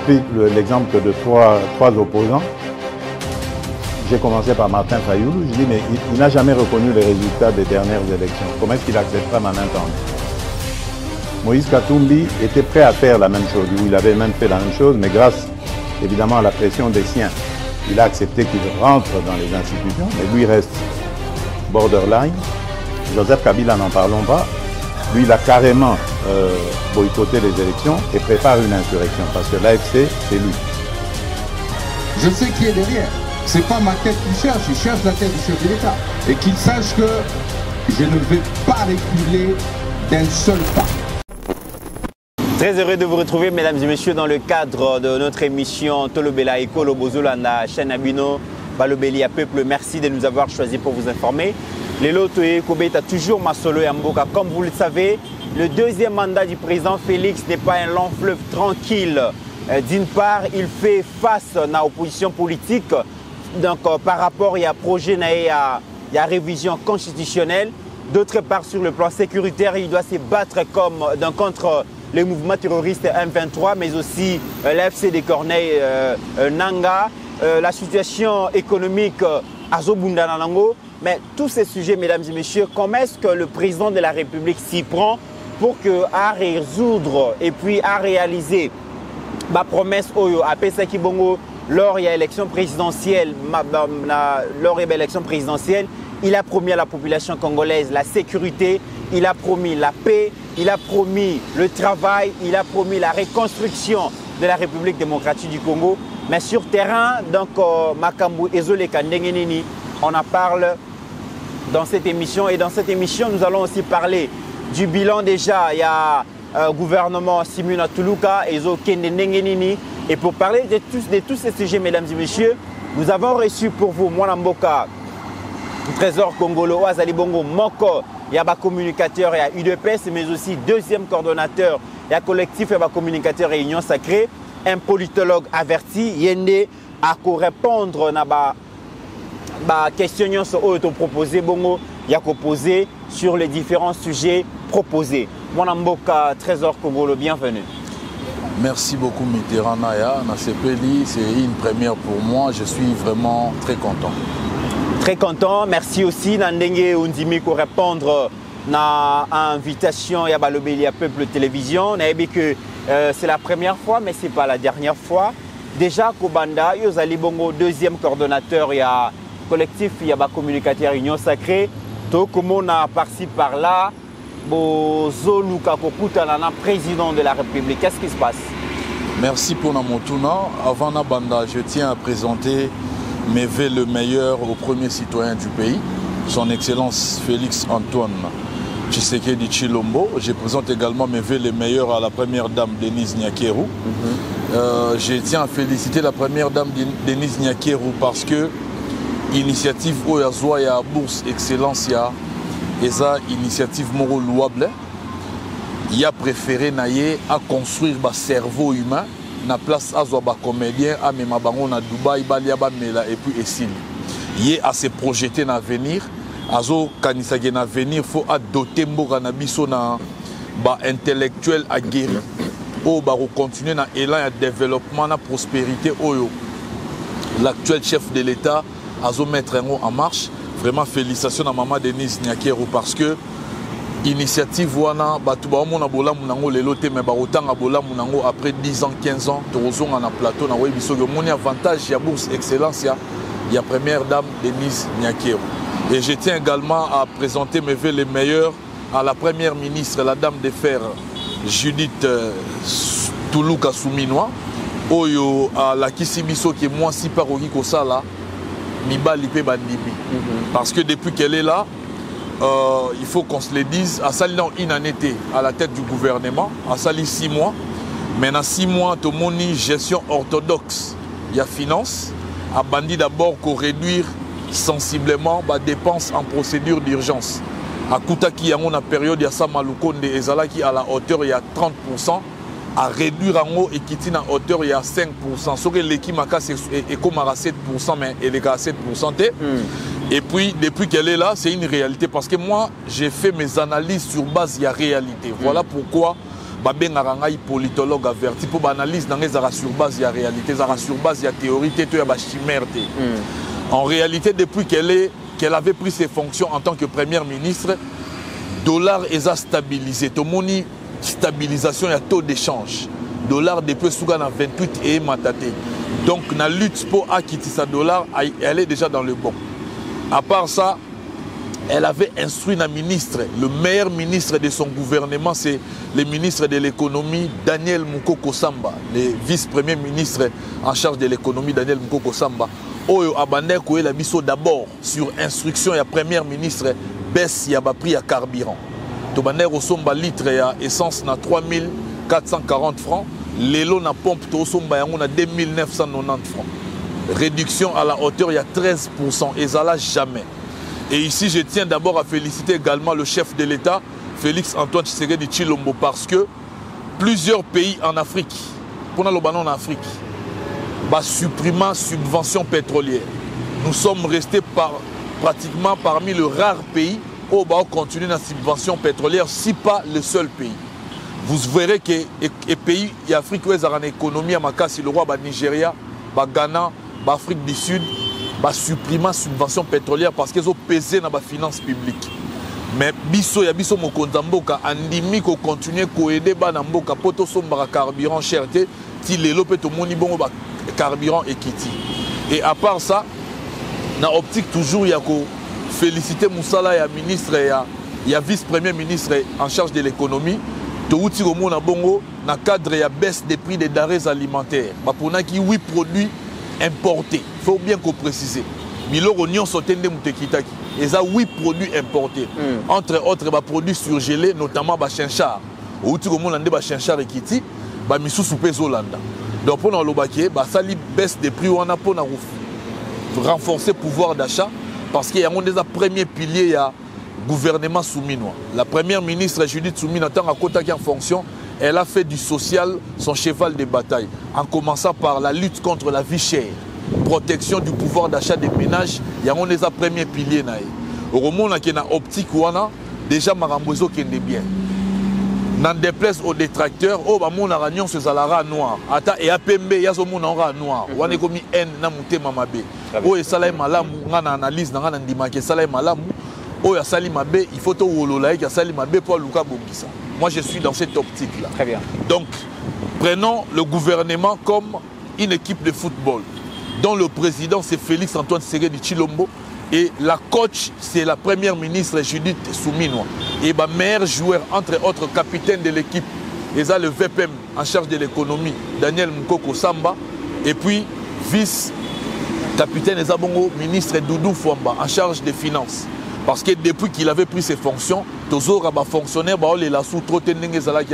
pris l'exemple de trois opposants. J'ai commencé par Martin Fayoulou. Je dis, mais il n'a jamais reconnu les résultats des dernières élections. Comment est-ce qu'il acceptera ma main tendue? Moïse Katumbi était prêt à faire la même chose. Il avait même fait la même chose, mais grâce évidemment à la pression des siens, il a accepté qu'il rentre dans les institutions, mais lui reste borderline. Joseph Kabila, n'en parlons pas. Lui, il a carrément boycotté les élections et prépare une insurrection, parce que l'AFC, c'est lui. Je sais qui est derrière. C'est pas ma tête qu'il cherche, il cherche la tête du chef de l'État. Et qu'il sache que je ne vais pas reculer d'un seul pas. Très heureux de vous retrouver, mesdames et messieurs, dans le cadre de notre émission Tolobela Eko Lobozolanda, chaîne Abino, Balobeli à Peuple. Merci de nous avoir choisi pour vous informer. Lelo Toye Kobe a toujours Masolo et Mboka. Comme vous le savez, le deuxième mandat du président Félix n'est pas un long fleuve tranquille. D'une part, il fait face à l'opposition politique. Donc, par rapport à projet, il y a révision constitutionnelle. D'autre part, sur le plan sécuritaire, il doit se battre contre les mouvements terroristes M23, mais aussi l'AFC des Corneilles, Nanga, la situation économique à Zobundananango. Mais tous ces sujets, mesdames et messieurs, comment est-ce que le président de la République s'y prend pour à résoudre et puis à réaliser ma promesse à Pesaki Bongo lors de l'élection présidentielle, il a promis à la population congolaise la sécurité, il a promis la paix, il a promis le travail, il a promis la reconstruction de la République démocratique du Congo. Mais sur terrain, donc Makambu Ezole Kandengenini, on en parle dans cette émission. Et dans cette émission, nous allons aussi parler du bilan déjà. Il y a gouvernement Simuna Tuluka, Ezo Kendengenini. Et pour parler de tous ces sujets, mesdames et messieurs, nous avons reçu pour vous Mwanamboka, Trésor Congolo, Azali Bongo, Moko, Yaba communicateur et à UDPS, mais aussi deuxième coordonnateur et à collectif Yaba communicateur et Union Sacrée, un politologue averti, Yende, à répondre à questions proposées, Bongo, Yako posé sur les différents sujets proposés. Mwanamboka, Trésor Congolo, bienvenue. Merci beaucoup Mitterrand Naya, Nasepeli, c'est une première pour moi, je suis vraiment très content. Très content, merci aussi Nandenge Undimi pour répondre à l'invitation à Balobeli à Peuple Télévision. On a dit que c'est la première fois, mais ce n'est pas la dernière fois. Déjà, Kobanda, Yozali Bongo, deuxième coordonnateur, il y a collectif, il y a communicateur Union Sacrée. Tout comme on a par-ci par-là, Bozo Luka Kokuta, président de la République. Qu'est-ce qui se passe? Merci pour Namotuna. Avant Nabanda, je tiens à présenter mes vœux le meilleur au premier citoyen du pays, son Excellence Félix Antoine Tshisekedi Tshilombo. Je présente également mes vœux les meilleurs à la première dame Denise Nyakeru. Je tiens à féliciter la première dame Denise Nyakeru parce que l'initiative Oyazwa ya Bourse Excellence ya esa initiative moro louable. Il a préféré naye à construire un cerveau humain na place azwa ba comédien a mema bango na Dubaï balia ba mela et puis esili. Il a se projeter na venir azo kanisage na venir faut a doter mboka na biso na ba intellectuel aguerri o ba continuer na élan de développement na prospérité oyo l'actuel chef de l'État azo mettre en marche. Vraiment félicitations à maman Denise Nyakeru parce que initiative wana batu ba mona bola munango lelo te me ba otanga bola munango après 10 ans 15 ans tozonga na plateau na webi so moni avantage ya bourse excellence ya première dame Denise Nyakeru. Et je tiens également à présenter mes vœux les meilleurs à la première ministre, la dame de fer Judith Tuluka Souminois oyo à la kisibiso qui moi si paroki ko sala Mibali pe bandimi. Parce que depuis qu'elle est là, il faut qu'on se le dise, à Sali une année à la tête du gouvernement, à Sali 6 mois. Maintenant 6 mois, tout le monde gestion orthodoxe. Il y a finance, a bandi d'abord qu'on réduire sensiblement les dépenses en procédure d'urgence. À Koutaki, il y a une période, il y a ça Maloukonde et Ezalaki à la hauteur, il y a 30%. À réduire en haut et quitter en hauteur, il y a 5%. Sauf que l'équipe est comme à 7%, mais elle est à 7%. Et puis, depuis qu'elle est là, c'est une réalité. Parce que moi, j'ai fait mes analyses sur base de la réalité. Voilà pourquoi babengaka ngai politologue averti pour analyse dans les sur base ya réalité, sur base ya théorie, te ya ba chimère te. En réalité, depuis qu'elle avait pris ses fonctions en tant que première ministre, dollar est stabilisé. Tout le monde stabilisation et taux d'échange. Dollar depuis Sougan à 28 et mataté. Donc la lutte pour acquitter sa dollar, elle est déjà dans le bon. À part ça, elle avait instruit un ministre, le meilleur ministre de son gouvernement, c'est le ministre de l'économie Daniel Mukoko Samba, le vice-premier ministre en charge de l'économie Daniel Mukoko Samba. Oyo abandé ko la biso d'abord sur instruction ya premier ministre baisse ya ba prix à carburant. To bandé ko somba litre ya essence na 3440 francs, lelo na pompe to somba yango na 2990 francs. Réduction à la hauteur il y a 13% et ça là jamais. Et ici je tiens d'abord à féliciter également le chef de l'État Félix Antoine Tshisekedi Tshilombo parce que plusieurs pays en Afrique, pour le banon en Afrique, supprimant subventions pétrolières. Nous sommes restés pratiquement parmi les rares pays où on continue la subvention pétrolière, si pas le seul pays. Vous verrez que les pays d'Afrique où ils ont une économie, le roi Nigeria, Ghana, Afrique du Sud, supprimant subventions pétrolières parce qu'ils ont pesé dans la finance publique. Mais biso ya biso mokonza mboka andimi ko continuer ko aider bana mboka poto sombara carburant cherté ti lelo pe to moni bongo ba carburant ekiti. Et à part ça, na optique toujours il y a ko féliciter Moussala ya ministre ya vice-premier ministre en charge de l'économie to outi ko mona bongo na cadre ya baisse des prix des denrées alimentaires. Ba pona ki 8 produits importés. Faut bien qu'on précise. Milo oignon sotende mutekitaki. Et ça 8 produits importés. Entre autres produits surgelés notamment ba chinchard. Outi ko mona nde ba chinchard ekiti ba misusu pe zolanda. Donc pour nous ça baisse des prix on a pour renforcer le pouvoir d'achat parce qu'il y a un des premiers piliers du gouvernement souminois. La première ministre Judith Soumina, tant à Kota qui est en fonction, elle a fait du social son cheval de bataille en commençant par la lutte contre la vie chère, protection du pouvoir d'achat des ménages. Il y a un des premiers piliers. Au moment où il y a une optique, déjà Marambozo qui est bien. N'en déplaise aux détracteurs, oh bah mon aragnon se zalara noir. Ata et apembe yazo mon aura noir. Wane komi en na mute mamabe. Oh et salai malamu ngana analyse ngana ndima ke salai malamu. Oh ya sali mabe, il faut to wolola ya sali mabe pour Luka Bongisa. Moi je suis dans cette optique là. Très bien. Donc prenons le gouvernement comme une équipe de football dont le président c'est Félix Antoine Tshisekedi Tshilombo. Et la coach, c'est la première ministre Judith Souminois. Et ma meilleur joueur, entre autres capitaine de l'équipe, et ça le VPM en charge de l'économie, Daniel Mukoko Samba. Et puis vice-capitaine Ezabongo, ministre Doudou Fouamba, en charge des finances. Parce que depuis qu'il avait pris ses fonctions, toujours à fonctionnaire, il a sous-trotté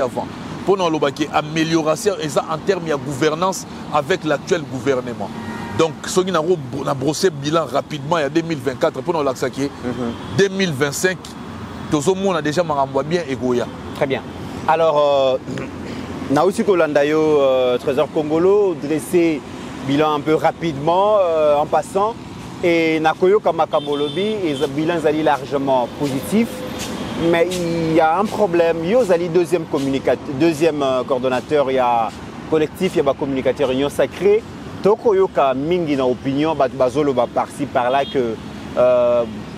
avant. Pour nous, amélioration en termes de gouvernance avec l'actuel gouvernement. Donc, ce qui a brossé le bilan rapidement, il y a 2024, pour nous l'accès 2025, tout le monde a déjà bien égoïa. Très bien. Alors, Naousi Kolandayo, Trésor Congolo, dressé bilan un peu rapidement en passant. Et Nakoyo Kamakamolobi, le bilan est largement positif. Mais il y a un problème. Il y a deuxième coordonnateur, il y a collectif, il y a communicateur Union Sacrée. Tokoyoka mingi na opinion bazolo ba par-ci par-là que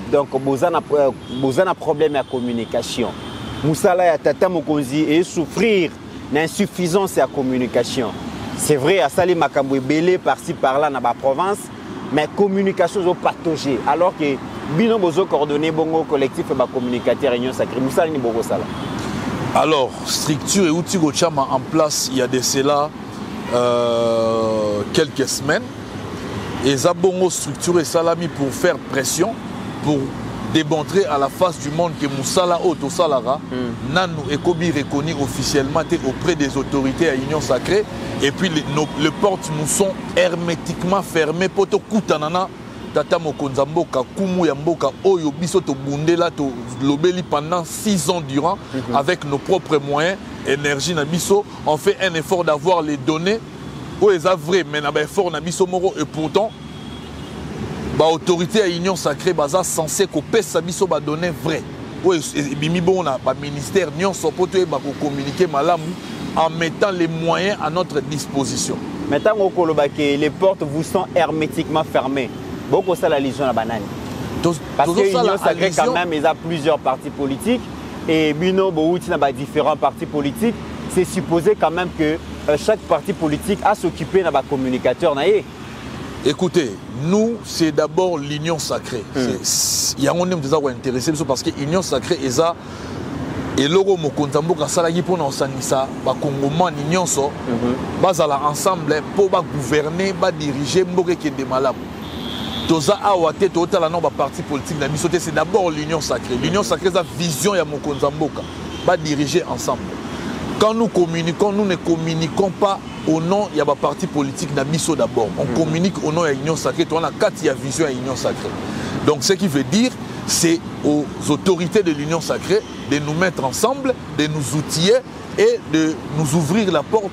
donc bozana problème à communication. Moussala ya tata mokonzi et souffrir d'insuffisance à communication. C'est vrai à sali makambo belé par-ci par-là na ba province mais communication zo patauger alors que bino bozo coordonner bongo collectif ba communicateur Union Sacrée Moussala ni bogo sala. Alors structure et outils gochama en place il y a de cela quelques semaines et Zabongo structuré Salami pour faire pression pour démontrer à la face du monde que Moussala Oto Salara Nanou et Kobi reconnu officiellement auprès des autorités à Union Sacrée et puis les portes nous sont hermétiquement fermées pour te Koutanana Tata Mokonzamboka Kumu Yamboka Oyo Biso to Bundela to Lobeli pendant 6 ans durant avec nos propres moyens énergie Nabiso, on fait un effort d'avoir les données où ils sont vrais, mais on a un effort Nabiso Moro et pourtant l'autorité à Union Sacrée est censée couper sa biso données vraies. bimi bon na ba ministère nyon sopoto ba ko communiquer malamu en mettant les moyens à notre disposition. Maintenant les portes vous sont hermétiquement fermées. Beaucoup ça la liaison à banane. Parce que l'Union sacrée quand même il y a plusieurs partis politiques et bino bouti na ba différents partis politiques, c'est supposé quand même que chaque parti politique a s'occuper de la communicateur. Écoutez, nous, c'est d'abord l'union sacrée. Il y a un homme qui est intéressé parce que l'union sacrée est ça. Et logo mokontambo kasalaki pour nous sanisa ba Congomans l'union so bazala ensemble pour gouverner, ba diriger mboke kende malamu. Toza awate tota la non ba parti politique na bisoté c'est d'abord l'union sacrée. L'union sacrée sa vision ya mokontambo ba diriger ensemble. Quand nous communiquons, nous ne communiquons pas au nom de la parti politique d'Abisso d'abord. On communique au nom de l'Union sacrée. On a 4 vision à l'Union sacrée. Donc ce qui veut dire, c'est aux autorités de l'Union sacrée de nous mettre ensemble, de nous outiller et de nous ouvrir la porte.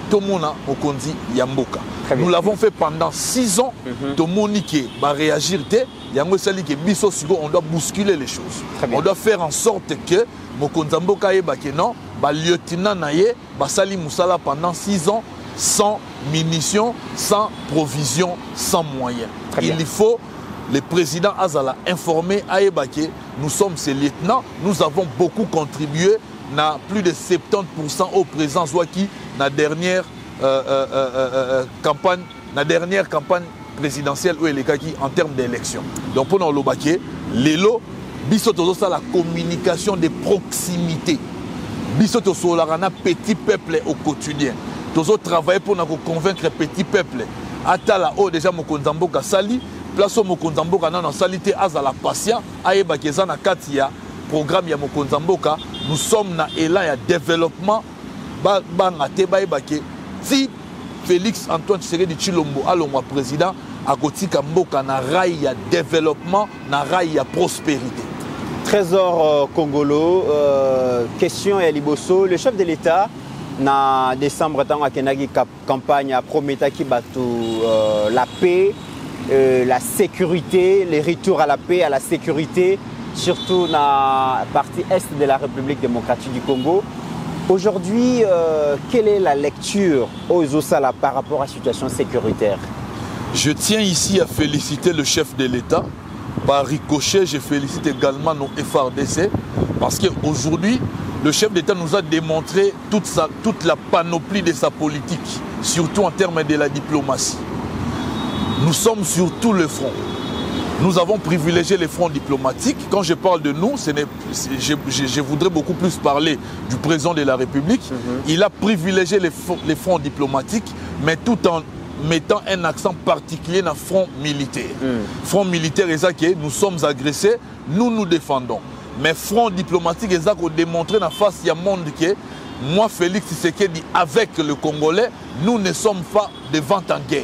Tout le monde a Okondi Yamboka. Nous l'avons fait pendant 6 ans. Tout le monde va réagir. On doit bousculer les choses. On doit faire en sorte que Mokonzamboka et Bakeno, lieutenant Naye, Basali Moussala pendant 6 ans, sans munitions, sans provisions, sans moyens. Il faut le président Azala informer Aébake, nous sommes ses lieutenants, nous avons beaucoup contribué, na plus de 70% au présent Zouaki, na dernière campagne présidentielle où elle est en termes d'élection. Donc pour nous l'Obake, l'élo, bisoto ça la communication de proximité. Bisoto solarana petit peuple au quotidien. Tozo travailler pour nous convaincre petit peuple. Atala o déjà Mokonzamboka sali, place Mokonzamboka na salité azala patient, aeba kezana katia programme ya Mokonzamboka, nous sommes na élan ya développement ba ngate ba ebake. Si Félix Antoine Tshisekedi Tshilombo alongwa président akotika mboka na rail ya développement, na rail ya prospérité. Trésor Congolo, question à Liboso, le chef de l'État en décembre tant a kenagi campagne a promis la paix, la sécurité, les retours à la paix, à la sécurité, surtout dans la partie est de la République démocratique du Congo. Aujourd'hui, quelle est la lecture aux Osala par rapport à la situation sécuritaire? Je tiens ici à féliciter le chef de l'État. Par ricochet, je félicite également nos FARDC parce qu'aujourd'hui, le chef d'État nous a démontré toute la panoplie de sa politique, surtout en termes de la diplomatie. Nous sommes sur tout le front. Nous avons privilégié les fronts diplomatiques. Quand je parle de nous, je voudrais beaucoup plus parler du président de la République. Il a privilégié les fronts diplomatiques, mais tout en mettant un accent particulier dans le front militaire. Front militaire, c'est ça que nous sommes agressés, nous nous défendons. Mais front diplomatique, c'est ça qu'on démontre dans la face du monde que moi, Félix Tshisekedi, avec le Congolais, nous ne sommes pas devant en guerre.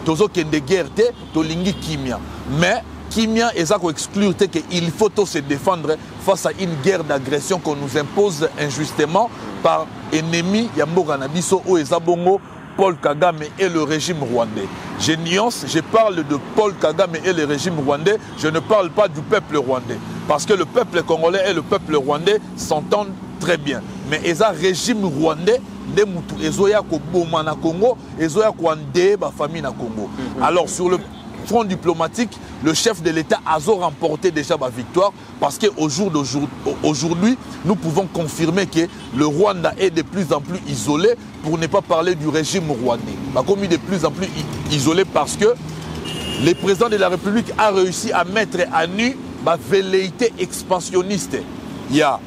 Tozo kende guerre te, tolingi kimia. Mais kimia, c'est ça qu'on exclut qu'il faut se défendre face à une guerre d'agression qu'on nous impose injustement par ennemis Yamboka Nabiso ou Ezabongo, Paul Kagame et le régime rwandais. Je nuance, je parle de Paul Kagame et le régime rwandais, je ne parle pas du peuple rwandais. Parce que le peuple congolais et le peuple rwandais s'entendent très bien. Mais le régime rwandais, Ezoya ko boma na Congo, Ezoya ko ande ba famille na Congo. Alors sur le front diplomatique, le chef de l'État a remporté déjà ma victoire parce qu'aujourd'hui, nous pouvons confirmer que le Rwanda est de plus en plus isolé, pour ne pas parler du régime rwandais. Comme il est de plus en plus isolé parce que le président de la République a réussi à mettre à nu ma velléité expansionniste. Il y a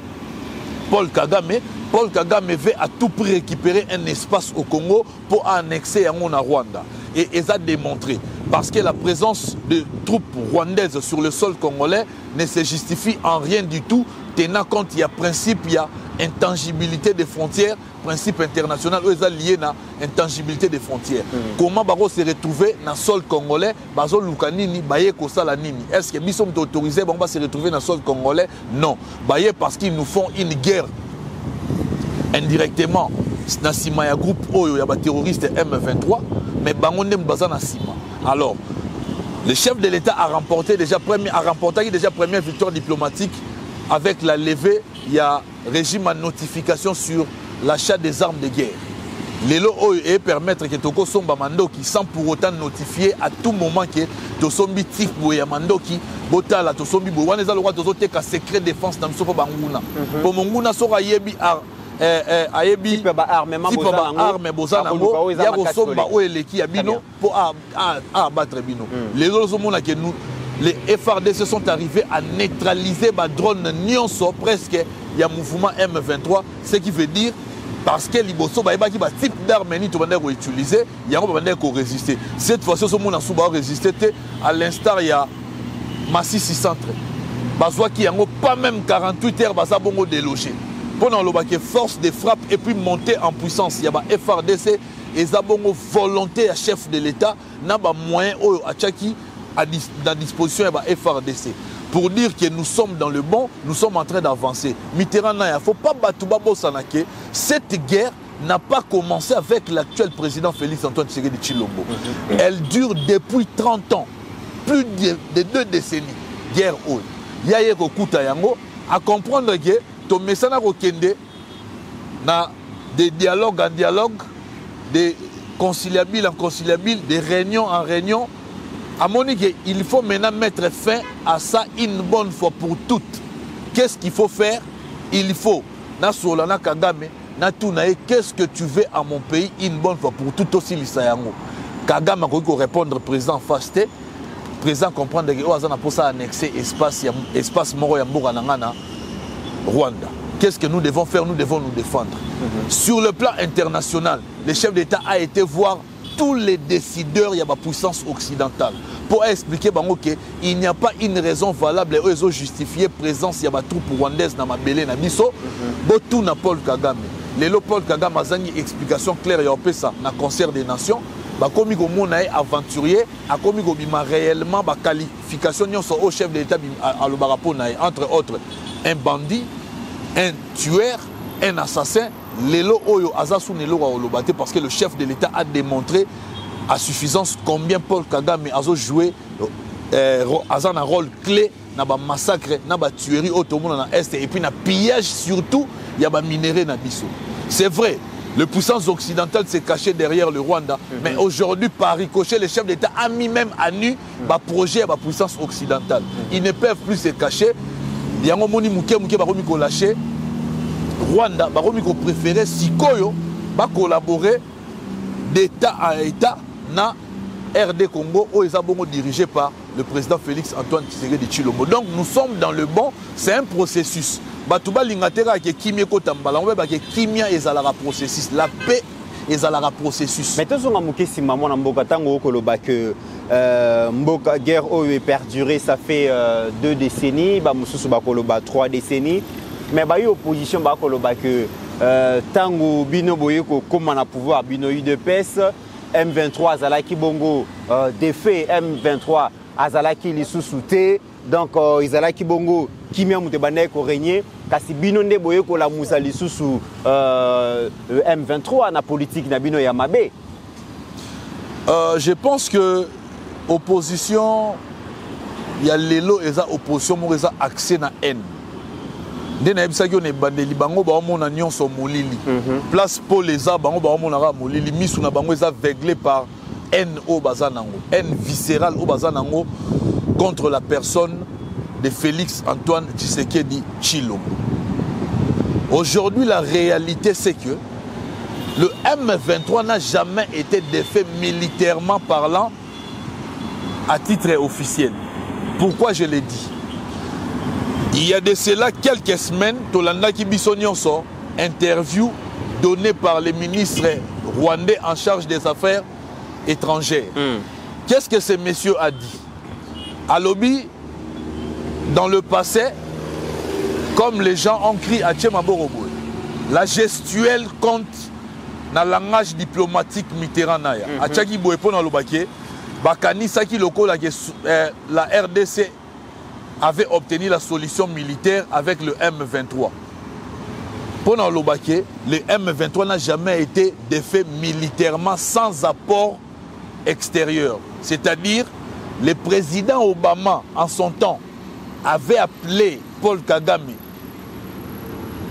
Paul Kagame. Paul Kagame veut à tout prix récupérer un espace au Congo pour annexer Yangon à Rwanda. Et ils ont démontré. Parce que la présence de troupes rwandaises sur le sol congolais ne se justifie en rien du tout, tenant compte il y a principe, il y a intangibilité des frontières, principe international, où ils sont liés à intangibilité des frontières. Comment Baro se retrouver dans le sol congolais, Bazo Lukanini, Baye Kosala Nini? Est-ce que nous sommes autorisés à se retrouver dans le sol congolais? Non. Baye parce qu'ils nous font une guerre indirectement. Nassima ya groupe Oyo, ya terroriste M23, mais Bangonde Mbaza Nassima. Alors, le chef de l'État a remporté déjà première victoire diplomatique avec la levée, il y a régime à notification sur l'achat des armes de guerre. Les lots et permettre que Toko Somba Mandoki sans pour autant notifier à tout moment que Tosombi Tif Boya Mandoki, Botala Tosombi Boya, les allois Tozote ka secret défense dans le sofa Banguna. Pour Monguna Sora Yebi Ayebi type arme Bozanango, Yabo Somba Oeleki Abino pour abattre Bino. Les autres hommes que nous, les FRDC sont arrivés à neutraliser ma drone Nyonso presque. Il y a un mouvement M23, ce qui veut dire parce que Liboso, il y a un type d'armes qui sont utilisées, il y a un moment qui résister. Cette fois-ci, ce monde a résisté. À l'instar, il y a Massi 600. Qui a pas même 48 heures, ça a délogé. Pendant le force de frappe et puis monter en puissance, il y a un FRDC et ça a volonté à chef de l'État, n'a pas moyen à Tchaki à disposition de FRDC. Pour dire que nous sommes dans le bon, nous sommes en train d'avancer. Mitterrand, il ne faut pas battre Sanake. Cette guerre n'a pas commencé avec l'actuel président Félix Antoine Tshisekedi Tshilombo. Elle dure depuis 30 ans, plus de 2 décennies. Guerre haute. Il y a à comprendre que ton message na des dialogues en dialogue, des conciliables en conciliables, des réunions en réunions. À Monique, il faut maintenant mettre fin à ça une bonne fois pour toutes. Qu'est-ce qu'il faut faire? Il faut, qu'est-ce que tu veux à mon pays une bonne fois pour toutes aussi l'Issayango. Kagame a répondre président Fasté, président comprendre que Oazana pour ça annexer espace Moro Yamboura Nangana, Rwanda. Qu'est-ce que nous devons faire? Nous devons nous défendre. Sur le plan international, le chef d'État a été voir tous les décideurs, il y a la puissance occidentale. Pour expliquer qu'il n'y a pas une raison valable et ils ont justifié la présence de la troupe rwandaise dans ma belé na biso. Tout na Paul Kagame. Les Paul Kagame a une explication claire et on peut ça dans le concert des nations. Comme il est aventurier, comme il a réellement la qualification au chef de l'État entre autres un bandit, un tueur, un assassin. Lelo Oyo Azasu Nelo Olobate parce que le chef de l'État a démontré à suffisance combien Paul Kagame a joué un rôle clé dans le massacre, dans la tuerie au Est et puis dans le pillage surtout, il y a des minéraux dans Bisso. C'est vrai, la puissance occidentale s'est cachée derrière le Rwanda, mais aujourd'hui, par ricochet, le chef d'État a mis même à nu le projet de la puissance occidentale. Ils ne peuvent plus se cacher. Il y a un moment où ils ont lâché. Rwanda va préférer Sikoyo va collaborer d'État à État na RD Congo où ils sont dirigés par le président Félix Antoine Tshisekedi Tshilombo. Donc nous sommes dans le bon, c'est un processus. Batuba lingatera ke kimia kotambala, on va que kimia ezalaka processus, la paix ezalaka processus. Mais tout ça mukesi maman na mboka tango koloba que mboka guerre est perduré, ça fait 2 décennies, ba mususu ba koloba 3 décennies. Mais il y a une opposition que Tango Bino Boyeko comme on a pouvoir Bino UDPS M23 Azalaki Bongo défait M23 Azalaki li sous-souté donc Azalaki Bongo Kimia Moutebane ko régner kasi Bino Nde Boyeko la Moussa li sous M23 na politique na Bino Yamabe. Je pense que opposition il y a l'élo et ça opposition mo ça accès na haine. Place pour les arbres, molili misu na bango eza aveuglé par haine au bazanango, haine viscérale au bazanango contre la personne de Félix Antoine Tshisekedi Tshilombo. Aujourd'hui, la réalité c'est que le M23 n'a jamais été défait militairement parlant à titre officiel. Pourquoi je l'ai dit? Il y a de cela quelques semaines, Tolanda Kibisonyon sort, interview donnée par le ministre rwandais en charge des affaires étrangères. Qu'est-ce que ce monsieur a dit? À Lobby, dans le passé, comme les gens ont crié à Tchemaborobo, la gestuelle compte dans le langage diplomatique Mitterrand. À Tchaki Boepo dans le baquet, Bakani Saki Loko, la RDC avait obtenu la solution militaire avec le M23. Pendant le baquet, le M23 n'a jamais été défait militairement sans apport extérieur. C'est-à-dire, le président Obama, en son temps, avait appelé Paul Kagame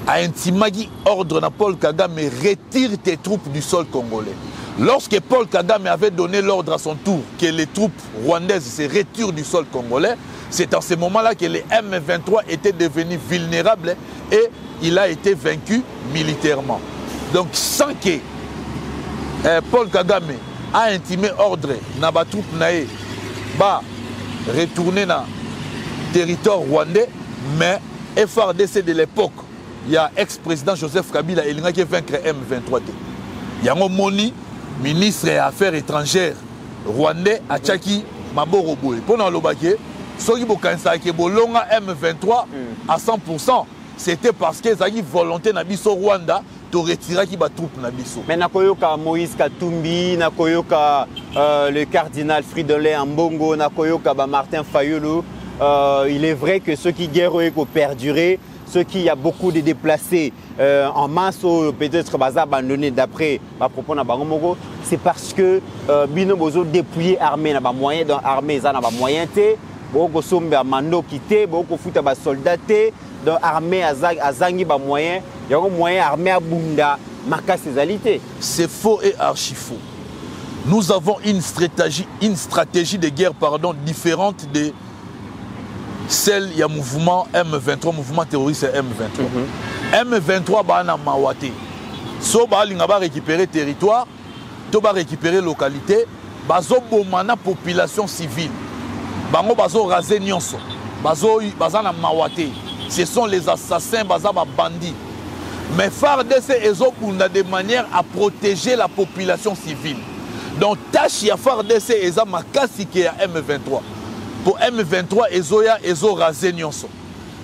a intimé ordre à Paul Kagame, retire tes troupes du sol congolais. Lorsque Paul Kagame avait donné l'ordre à son tour que les troupes rwandaises se retirent du sol congolais, c'est en ce moment-là que les M23 étaient devenus vulnérables et il a été vaincu militairement. Donc sans que Paul Kagame a intimé ordre à la troupe nae ba retourner dans le territoire rwandais, mais FARDC de l'époque, il y a ex-président Joseph Kabila et il a vaincre M23. Il y a un moni ministre des Affaires étrangères rwandais à Tchaki Maboro Boy. Pendant le baquet, ceux qui ont M23 à 100%, c'était parce qu'ils avaient volonté na biso Rwanda de retirer qui bat troupe na biso. Mais nakoyoka Moïse Katumbi, nakoyoka le cardinal Fridolin Ambongo, nakoyoka Martin Fayulu. Il est vrai que ceux qui guerrent ont perduré, ceux qui y a beaucoup de déplacés en masse, peut-être abandonnés d'après ma propos na Bangomogo, c'est parce que Bino Bozo dépouillé armée na ba moyen dans armée ça na ba moyen té, beaucoup sombe mando quitté, beaucoup futa ba soldat té, dans armée azangi ba moyen, il y a un moyen armée à bunda marquer ses alités. C'est faux et archi faux. Nous avons une stratégie de guerre différente de celle il y a mouvement M23, mouvement terroriste M23. M23 bana mawate. So ba linga ba récupérer territoire, to ba récupérer localité, bazo bomana population civile. Bango bazo raser nyonso. Bazo bazana mawate. Ce sont les assassins, baza ba bandits. Mais FARDC ezo bunda de manière à protéger la population civile. Donc tâche ya FARDC eza makasi ke ya M23. Pour M23, ezo rasé nyonso.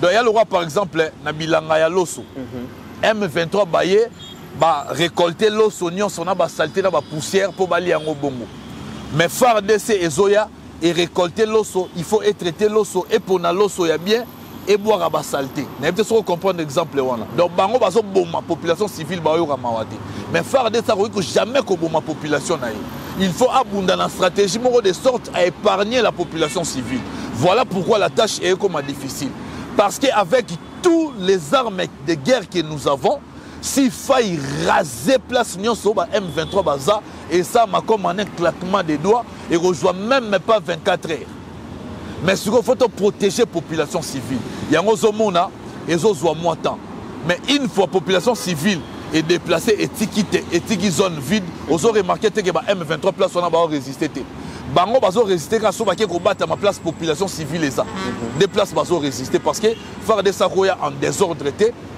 Donc il y a le roi par exemple na bilanga ya loso. M23 baye ba récolter loso nyonso na ba saleté na ba poussière pour bali yango bongo. Mais FARDC ezoya et récolter l'osso, il faut traiter l'osso et pour na l'osso ya bien et boire à ba saleté. N'a peut être comprendre l'exemple wana. Donc bango bazo bomba population civile ba yo ramawate. Mais FARDC ça que jamais ko bomba population na. Il faut abonder la stratégie de sorte à épargner la population civile. Voilà pourquoi la tâche est comme difficile. Parce qu'avec tous les armes de guerre que nous avons, s'il faille raser place M23 Baza, et ça m'a comme un claquement des doigts, et rejoint même pas 24 heures. Mais ce qu'il faut protéger la population civile. Il y a un zomona et moins temps. Mais une fois la population civile et déplacer et zone vide, vous aurez remarqué que M23 place on a résisté. Bango bazo résister quand so baké combattre ma place population civile et ça. Des places bazo résister parce que faire des saroya en désordre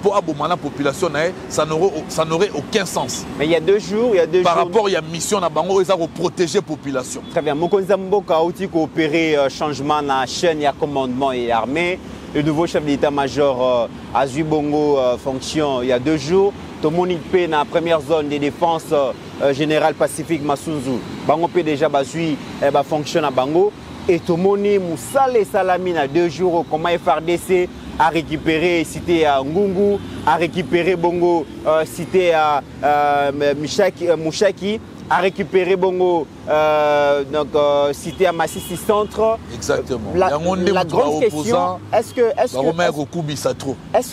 pour abomana la population ça n'aurait aucun sens. Mais il y a 2 jours, par rapport il y a mission na bango ils ont protéger population. Très bien. Mokonza Mboka a aussi coopéré changement dans la chaîne, il y a commandement et armée. Le nouveau chef d'état-major Azui Bongo fonction il y a 2 jours. Tomoni P dans la première zone de défense générale Pacifique Masunzu. Bango P déjà bazui fonctionne à Bango. Et Tomoni Moussale Salamine à 2 jours comment FARDC a récupéré cité à Ngungu, a récupéré Bongo cité à Mouchaki, a récupéré Bongo cité à Massissi Centre. Exactement. La grande question, est-ce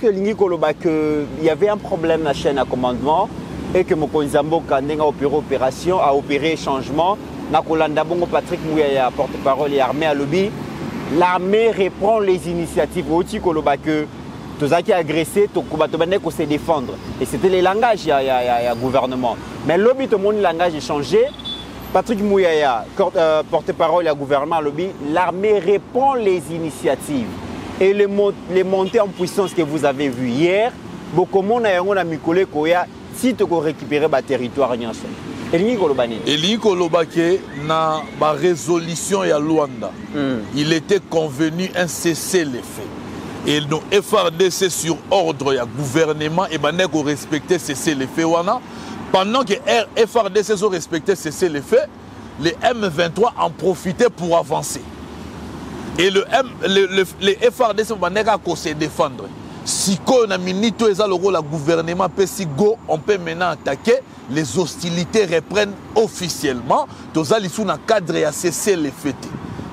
que Lingi Koloba qu'il y avait un problème dans la chaîne à commandement et que Mokonzambo Kandeng a opéré opération, a opéré changement, Nakolanda Bongo Patrick Mouyaya, porte-parole et armée à lobby, l'armée reprend les initiatives. Oti Koloba que Tozaki agressé, Tokubatobane ko se défendre. Et c'était les langages, il y a gouvernement. Mais le lobby, tout le monde, le langage est changé. Patrick Mouyaya, porte-parole et gouvernement à lobby, l'armée reprend les initiatives. Et les montées en puissance que vous avez vues hier, beaucoup de monde a Mikole Koya, si tu récupérer le territoire. Et Lingi Kolobake, na ba résolution ya Luanda, il était convenu un cessez-le-feu. Et nos FARDC sur ordre du gouvernement et ben qu'on respecter cessez-le-feu wana. Pendant que FARDC ont respecté cessez-le-feu, les M23 en profitaient pour avancer. Et les FARDC vont se défendre. Si on a mis le gouvernement, on peut maintenant attaquer, les hostilités reprennent officiellement. Dans le cadre et à cesser les fêtes.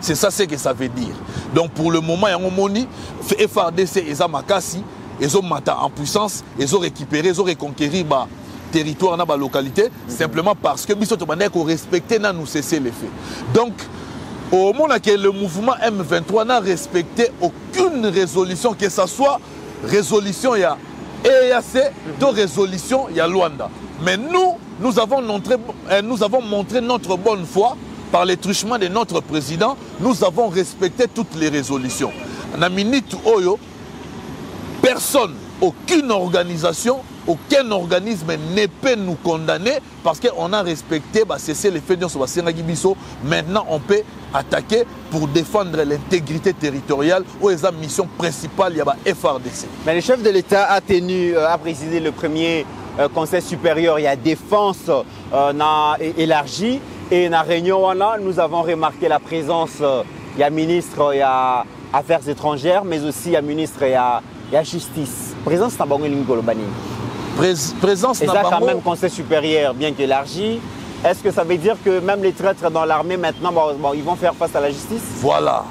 C'est ça ce que ça veut dire. Donc pour le moment, il y a un FARDC et Zamakasi ils ont maté en puissance, ils ont récupéré, ils ont reconquéri le territoire dans la localité, simplement parce que nous avons respecté, nous avons cessé les faits. Donc, au moment où le mouvement M23 n'a respecté aucune résolution, que ce soit résolution il y a EAC, de résolution il y a Luanda. Mais nous avons montré notre bonne foi par les truchements de notre président. Nous avons respecté toutes les résolutions. Na minute oyo, personne, aucune organisation, aucun organisme ne peut nous condamner parce qu'on a respecté, cesser les faits de Bisso. Maintenant, on peut attaquer pour défendre l'intégrité territoriale où est la mission principale, il y a FRDC. Mais le chef de l'État a présidé le premier conseil supérieur, il y a défense élargie. Et dans la réunion, nous avons remarqué la présence, il y a ministre, il y a Affaires étrangères, mais aussi il y a ministre, il y a justice. Présence dans présence dans quand même conseil supérieur, bien qu'élargi. Est-ce que ça veut dire que même les traîtres dans l'armée maintenant, ils vont faire face à la justice? Voilà.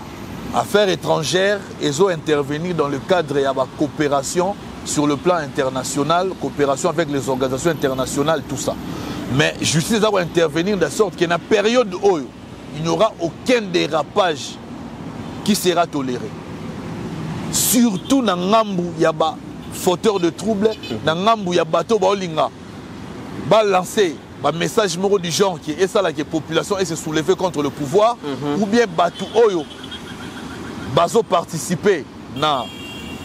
Affaires étrangères, ils ont intervenu dans le cadre de la coopération sur le plan international, coopération avec les organisations internationales, tout ça. Mais justice va intervenir de sorte qu'il y a une période où il n'y aura aucun dérapage qui sera toléré. Surtout dans Ngambu, il y a des fauteurs de troubles, dans Ngambu, il y a des bateaux qui lancer un message du genre qui est ça la population et se soulever contre le pouvoir, ou bien bateau oyo bazo participer à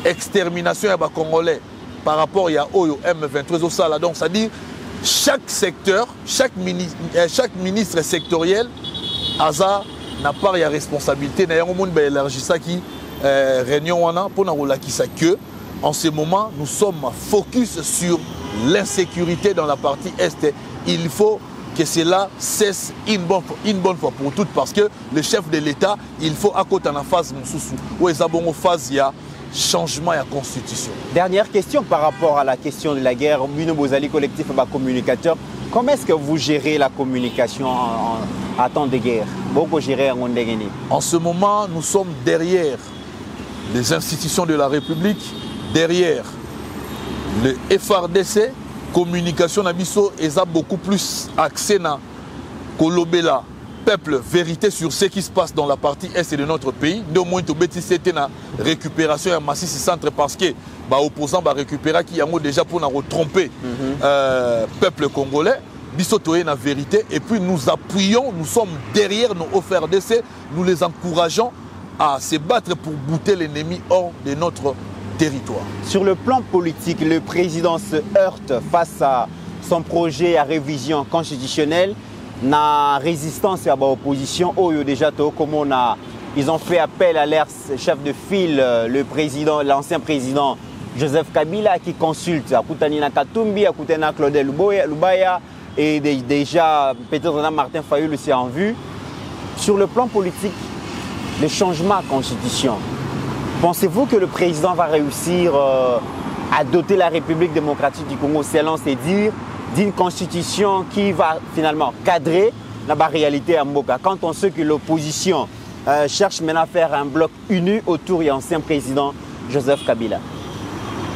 l'extermination des Congolais par rapport à Oyo M23 au Sala. Donc ça dit chaque secteur, chaque ministre sectoriel n'a pas de responsabilité. D'ailleurs, on a élargi ça qui réunion pour que en ce moment nous sommes focus sur l'insécurité dans la partie est. Il faut que cela cesse une bonne fois pour toutes parce que le chef de l'État, il faut à côté en phase où ils ont phase il y a changement et constitution. Dernière question par rapport à la question de la guerre. Bino Bozali, collectif communicateur. Comment est-ce que vous gérez la communication en temps de guerre? En ce moment, nous sommes derrière les institutions de la République, derrière le FRDC. Communication Nabiso est beaucoup plus axé na Kolobela, peuple, vérité sur ce qui se passe dans la partie est de notre pays. De moins, c'était une récupération et massif centre parce que les opposants vont récupérer qui ont déjà pour nous tromper peuple congolais. Bisoto est la vérité et puis nous appuyons, nous sommes derrière nos FRDC, nous les encourageons à se battre pour bouter l'ennemi hors de notre territoire. Sur le plan politique, le président se heurte face à son projet à révision constitutionnelle. La résistance à l'opposition, ils ont fait appel à leur chef de file, l'ancien président Joseph Kabila, qui consulte à Koutanina Katumbi, à Koutana Claudel Lubaya et déjà peut-être Martin Fayulu aussi en vue. Sur le plan politique, le changement de constitution. Pensez-vous que le président va réussir à doter la République démocratique du Congo, selon ses dires, d'une constitution qui va finalement cadrer la réalité à Mboka? Quand on sait que l'opposition cherche maintenant à faire un bloc uni autour de l'ancien président Joseph Kabila.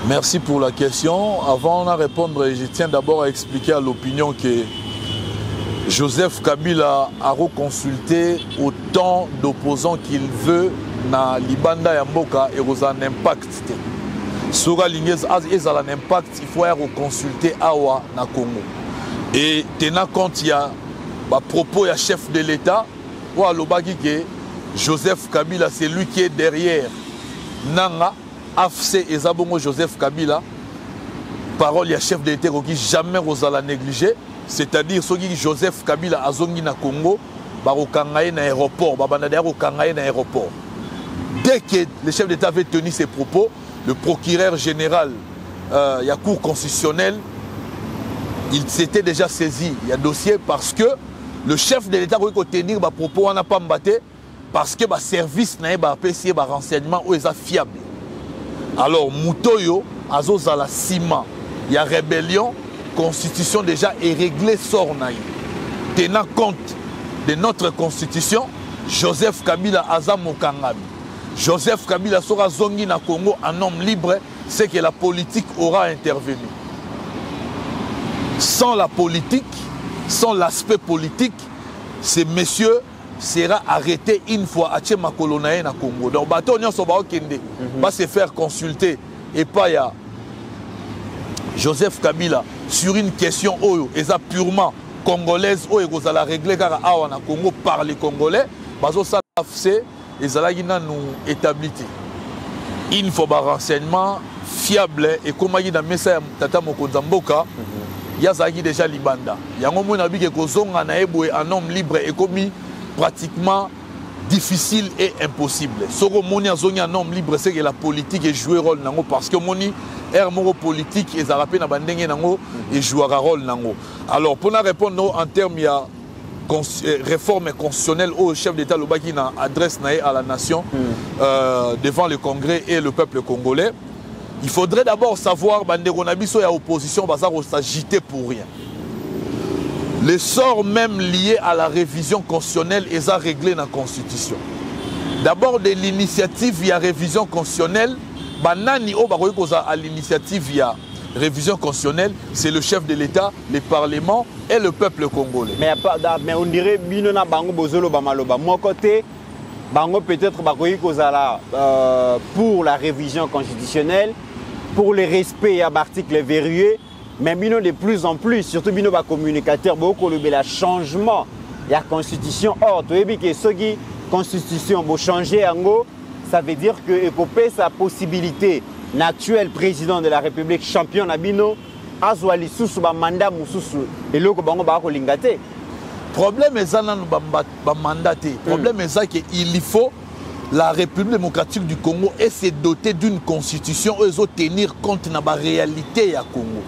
Merci pour la question. Avant de répondre, je tiens d'abord à expliquer à l'opinion que Joseph Kabila a reconsulté autant d'opposants qu'il veut na Libanda ya Mboka et aux un impact. Sur la ligne un impact, il faut reconsulter Awa na Congo. Et tenant compte il y a propos ya chef de l'État, ou à l'obagi que Joseph Kabila c'est lui qui est derrière Nanga AFC et Zabongo Joseph Kabila. Parole ya chef de l'État qui jamais osala négliger. C'est-à-dire que Joseph Kabila a zongi na Congo, barokangaye na aéroport, babandadère rokangaye na aéroport. Dès que le chef d'État avait tenu ses propos, le procureur général, il y a cour constitutionnelle, il s'était déjà saisi. Il y a dossier parce que le chef de l'État a tenir ses propos, on n'a pas mbatté parce que le service n'a pas apprécié les renseignements où ils sont fiables. Alors, Moutoyo, Azozala Sima, il y a rébellion. Constitution déjà est réglée sort naï. Tenant compte de notre constitution, Joseph Kabila Azam Mokangami. Joseph Kabila sera zongi na Congo un homme libre c'est que la politique aura intervenu. Sans la politique, sans l'aspect politique, ces messieurs sera arrêté une fois à Tchemakolonae na Congo. Donc, on va se faire consulter et pas ya Joseph Kabila sur une question oyo et ça purement congolaise oyo vous allez régler car awa na Congo par les Congolais bazo ça c'est et ça là nous établi il faut un renseignement fiable et comme il y a message tata mokonza mboka ya zaki déjà libanda yango mona bi ke kozonga na eboe un homme libre et commis pratiquement difficile et impossible. Ce que moni azongi un homme libre c'est que la politique est jouer rôle nango parce que moni air moro politique et zarapé na bandenge nango et jouera rôle nango. Alors pour nous répondre en termes il y a réforme constitutionnelle au chef d'État Lobaki na adresse naé à la nation devant le Congrès et le peuple congolais. Il faudrait d'abord savoir bandeko na biso ya opposition bazar s'agiter pour rien. Les sorts même liés à la révision constitutionnelle est à régler dans la Constitution. D'abord, de l'initiative via révision constitutionnelle, banani o baroikoza à l'initiative via révision constitutionnelle, c'est le chef de l'État, le Parlement et le peuple congolais. Mais on dirait binona bango bozolo bamaloba. Mon côté, bango peut-être baroikoza là pour la révision constitutionnelle, pour le respect à l'article verrouillé. Mais bino de plus en plus, surtout bino ba communicateur, beaucoup le changement de la constitution. Or, tu sais que ce qui constitution va changer en gros, ça veut dire que écopé sa possibilité, l'actuel président de la République, champion Nabino, a zoali sous ba mandat mususu et le bango ba ko lingate. Problème est ça nan ba mandaté. Problème est ça que il faut la République démocratique du Congo est se doter d'une constitution où ils doivent tenir compte de la réalité à Congo.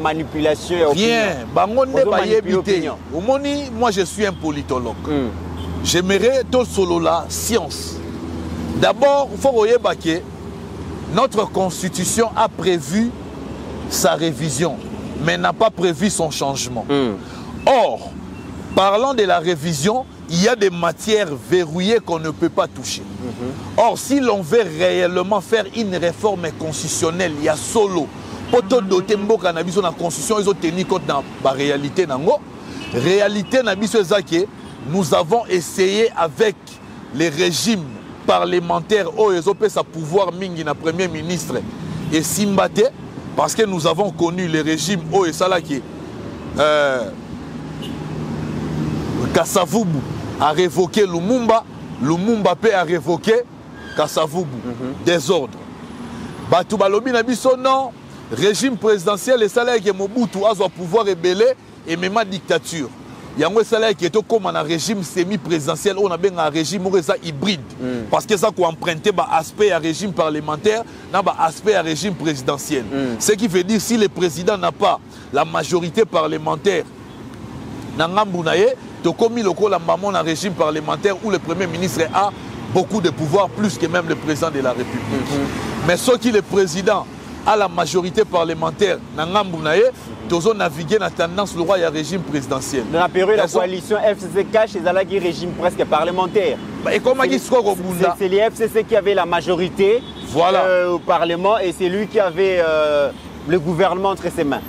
Manipulation. Rien. Moi je suis un politologue. J'aimerais tout solo la science. D'abord, il faut voir que notre constitution a prévu sa révision, mais n'a pas prévu son changement. Or, parlant de la révision, il y a des matières verrouillées qu'on ne peut pas toucher. Or, si l'on veut réellement faire une réforme constitutionnelle, il y a solo. Pour te doter de la constitution, ils ont tenu compte de la réalité. Réalité, nous avons essayé avec les régimes parlementaires, où ils ont fait sa pouvoir mingi na premier ministre et Simbate, parce que nous avons connu les régimes où et ça là qui Kassavubu a révoqué Lumumba, Lumumba a révoqué Kassavubu. Désordre. Batu balobi na biso non, régime présidentiel et salaire que Mobutu a son pouvoir rebelle et même dictature. Il y a un salaire qui est comme un régime semi-présidentiel, on a bien un régime hybride. Parce que ça qu'on emprunté aspect à régime parlementaire, n'a pas aspect à régime présidentiel. Ce qui veut dire si le président n'a pas la majorité parlementaire, comme un régime parlementaire où le Premier ministre a beaucoup de pouvoir, plus que même le président de la République. Mais ce qui le président a la majorité parlementaire, nous naviguer dans la tendance le roi et régime présidentiel. Dans la période de la coalition FCC cache les régime presque parlementaire. Et comment c'est les FCC qui avaient la majorité au Parlement et c'est lui qui avait le gouvernement entre ses mains.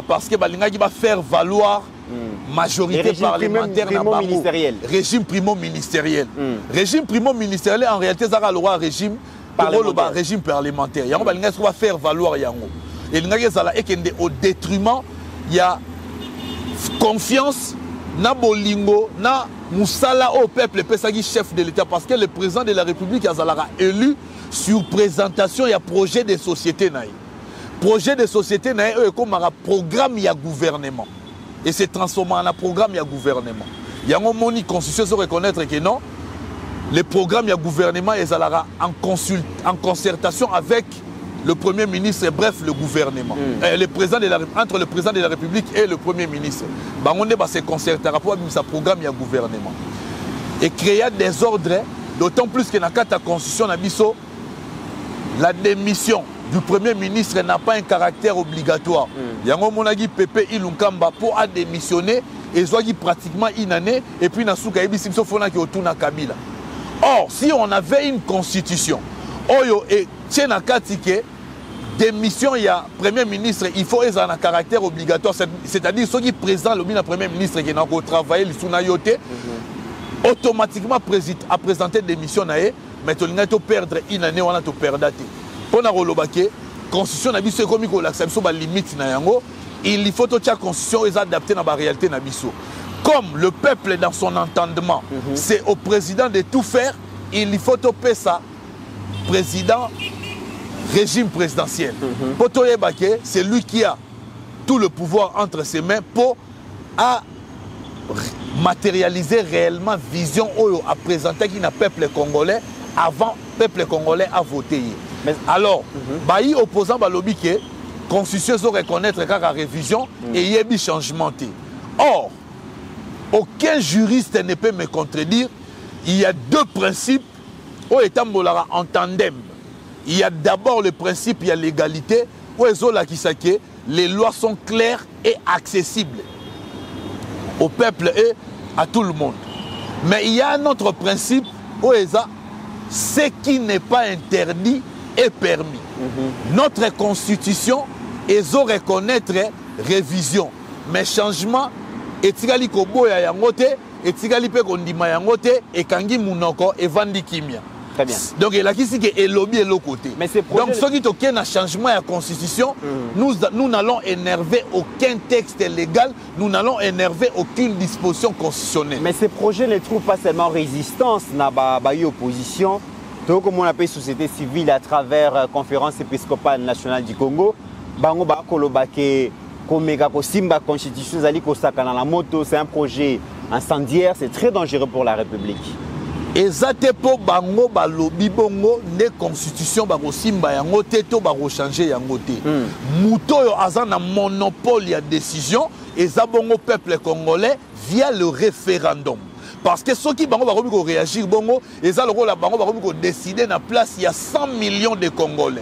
Parce que va faire valoir majorité parlementaire ministériel. Régime primo-ministériel. Régime primo-ministériel, en réalité, ça le roi régime parlementaire. Régime parlementaire. Il va faire valoir Yango. Et au détriment, il y a confiance, na bolingo, na moussala au peuple, chef de l'État, parce que le président de la République a élu sur présentation, il y a projet de société. Projet de société, il y a un programme, il y a gouvernement. Et c'est transformé en un programme, il y a gouvernement. Il y a un moni constitution se reconnaître que non, le programme, il y a gouvernement, et ça en concertation avec le Premier ministre, bref, le gouvernement. Le président de la, entre le président de la République et le Premier ministre. On se concerte par rapport à ce programme, il y a gouvernement. Et créer des ordres, d'autant plus que dans la constitution, la démission du Premier ministre n'a pas un caractère obligatoire. Il y a un monagi Pépé Ilunkamba pour démissionner et il y a pratiquement une année et puis il y a Kabila. Or, si on avait une constitution Oyo et Tchena Katike, démission, il y a Premier ministre, il faut être un caractère obligatoire. C'est-à-dire, ceux qui présentent le Premier ministre qui n'a pas travaillé, les Sounayote, automatiquement a présenté démission, mais tu as perdre une année, on a perdu. Pour la Rolobake, constitution n'a pas comme l'acceptation de limite, il faut que la constitution est adaptée à la réalité. Comme le peuple dans son entendement, c'est au président de tout faire, il faut que ça, président, régime présidentiel. Pour c'est lui qui a tout le pouvoir entre ses mains pour matérialiser réellement vision à présenter qui n'a peuple congolais avant peuple congolais à voter. Mais, alors, bayi opposant balobi que constitution se reconnaître qu'à la révision et il y a des changements. Or, aucun juriste ne peut me contredire. Il y a deux principes où étant en tandem. Il y a d'abord le principe, il y a l'égalité, où les lois sont claires et accessibles au peuple et à tout le monde. Mais il y a un autre principe, où ce qui n'est pas interdit est permis. Notre constitution est de reconnaître révision. Mais changement, et tigali koboya yangote, et tigali pe kondima yangote, et kangi munoko, et vandi kimia. Très bien. Donc, il y a qui est lobby et l'autre côté. Donc, ce qui est un changement à la Constitution, nous n'allons énerver aucun texte légal, nous n'allons énerver aucune disposition constitutionnelle. Mais ces projets ne trouvent pas seulement résistance dans l'opposition, tout comme on appelle société civile à travers la conférence épiscopale nationale du Congo. Bango ba kolobake komeka ko simba constitution zali ko sakana la moto, c'est un projet incendiaire, c'est très dangereux pour la République. Ezate po bango balobi bongo ne constitution ba ko simba yango te to ba ko changer yango te. Muto yo azana monopole ya décision ezabongo peuple congolais via le référendum. Parce que ceux qui bango ba ko réagir bongo ezalo la bango ba ko décider na place il y a 100 millions de Congolais.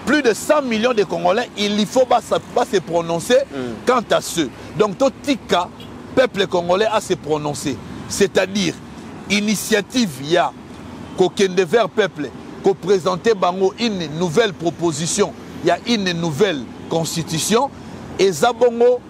Plus de 100 millions de Congolais, il faut pas se prononcer quant à ceux. Donc, tout tika, peuple congolais a se prononcer. C'est-à-dire, initiative, il y a qu'aucun devers peuple, qu'on présente une nouvelle proposition, il y a une nouvelle constitution, et Zabongo,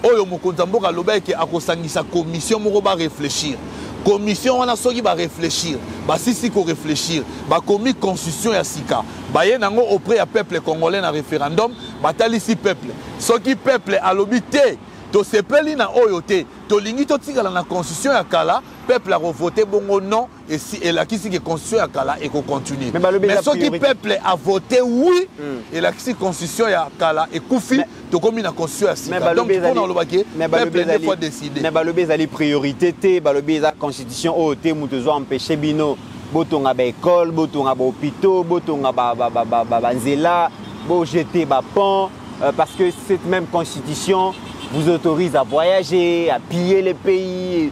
Oyo Mokontambo Kalobeke a sa commission, on va réfléchir. Commission, on a ceux qui va réfléchir. Si si qu'on réfléchir, commis constitution et sika. Baye nango auprès du peuple congolais dans référendum, batali si peuple. Ceux qui peuple a l'obité, to sepeli na oyote, to lingi to tigala na constitution ya kala, peuple a voté bongo non et si et la qui si constitution ya kala et qu'on continue. Mais ceux qui peuple a voté oui et la qui constitution ya kala et koufi to komi na constitution ya sika. Donc on a le peuple des fois décidé. Mais balobi ezali priorité té, balobi eza constitution oyote mutuzo empêcher bino botonga ba école, botonga ba hôpitaux, botonga ba nzela, bo jeter ba pont parce que cette même constitution vous autorise à voyager, à piller les pays.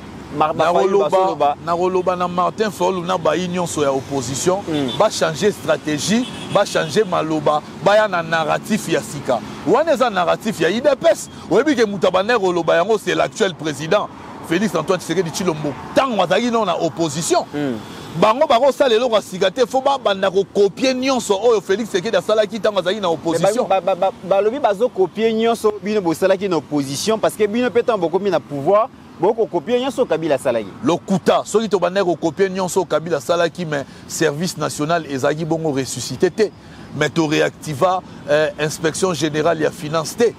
Naroloba na Martin Fayulu na ba union sur opposition, va changer stratégie, va changer maloba, ba ya na narratif ya sika. Wana za narratif ya IDPS, oyebi ke mutabane roloba yango c'est l'actuel président Félix Antoine Tshisekedi Tshilombo. Tant wazaki non na opposition. Bango bako salelo ko sigate fo ba banda ko copier nyonso oyo Félix Tshisekedi asala ki tango azaki na opposition. Balobi bazo copier nyonso bino bosala ki na opposition parce que bino petan boko mi na pouvoir boko copier nyonso Kabila salaki. Lokuta soki to banda ko copier nyonso Kabila salaki mais service national ezaki bongo ressuscité te. Mais to réactiva inspection générale ya finance te.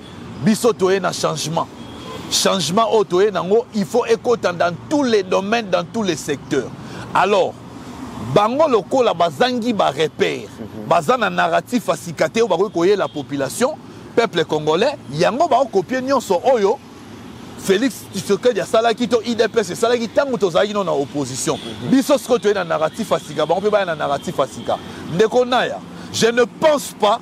Biso to na changement. Changement auto nango il faut écouter dans tous les domaines, dans tous les secteurs. Alors bango loko la bazangi ba repère bazana narratif asikate o ba koyer la population peuple congolais yango ba copier nyonso oyo Félix Tshisekedi asalaki to IDPS asalaki tango tozaki na opposition biso siko to na narratif asika bango pe ba na narratif asika ndeko naya je ne pense pas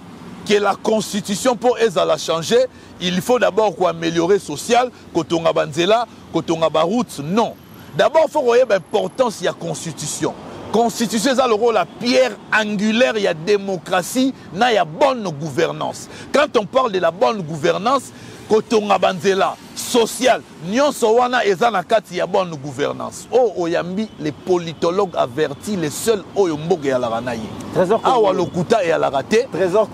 que la constitution pour la changer il faut d'abord quoi améliorer social kotonga banzela kotonga ba route non. D'abord, il faut voir l'importance de la Constitution. La Constitution, c'est le rôle, la pierre angulaire, il y a démocratie, il y a bonne gouvernance. Quand on parle de la bonne gouvernance, kotonga banzela social nyonso wana eza na kati ya bonne gouvernance oyambi les politologues avertis les seuls oyo mboka ya la na ye awa lokuta ya la raté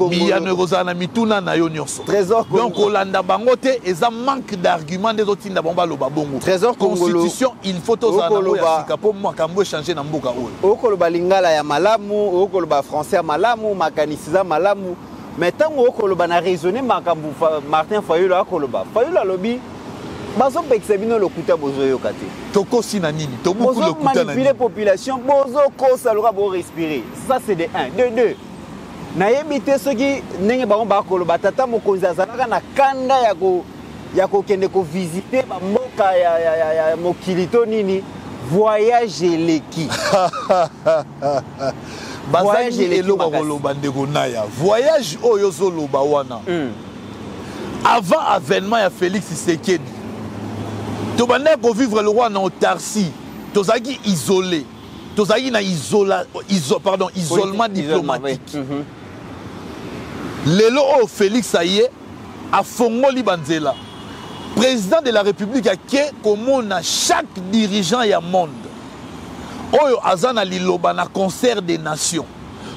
miyano kozala na mituna na yo nyonso donc olanda bango te eza manque d'argument des autres tinda bomba loba bongo constitution il faut tozala na ya sika po makambo changer na mboka oyo okoloba lingala ya malamu okoloba français ya malamu makanisiza malamu mais tant okoloba na raisonner makambo Martin Fayulu akoloba Fayulu alobi bazo pekisa bino lokuta bozo yokate tokosi na nini to beaucoup lokuta na manipuler population bozo kosa loka bo respirer ça c'est de 1 de 2 na yebite soki ndenge bango bakoloba tata mokonzi azalaka na kanda ya ko kende ko visiter ba mboka ya mokilito nini voyage eleki voyage eleki voyage oyo zoloba wana avant avènement ya Félix Tshisekedi tobandaki kovivre le roi na autarcie tozalaki isolé tozalaki na isolement diplomatique lelo oyo Félix aye afongoli banzela président de la République ake komona chaque dirigeant ya monde oyo aza na liloba na concert des nations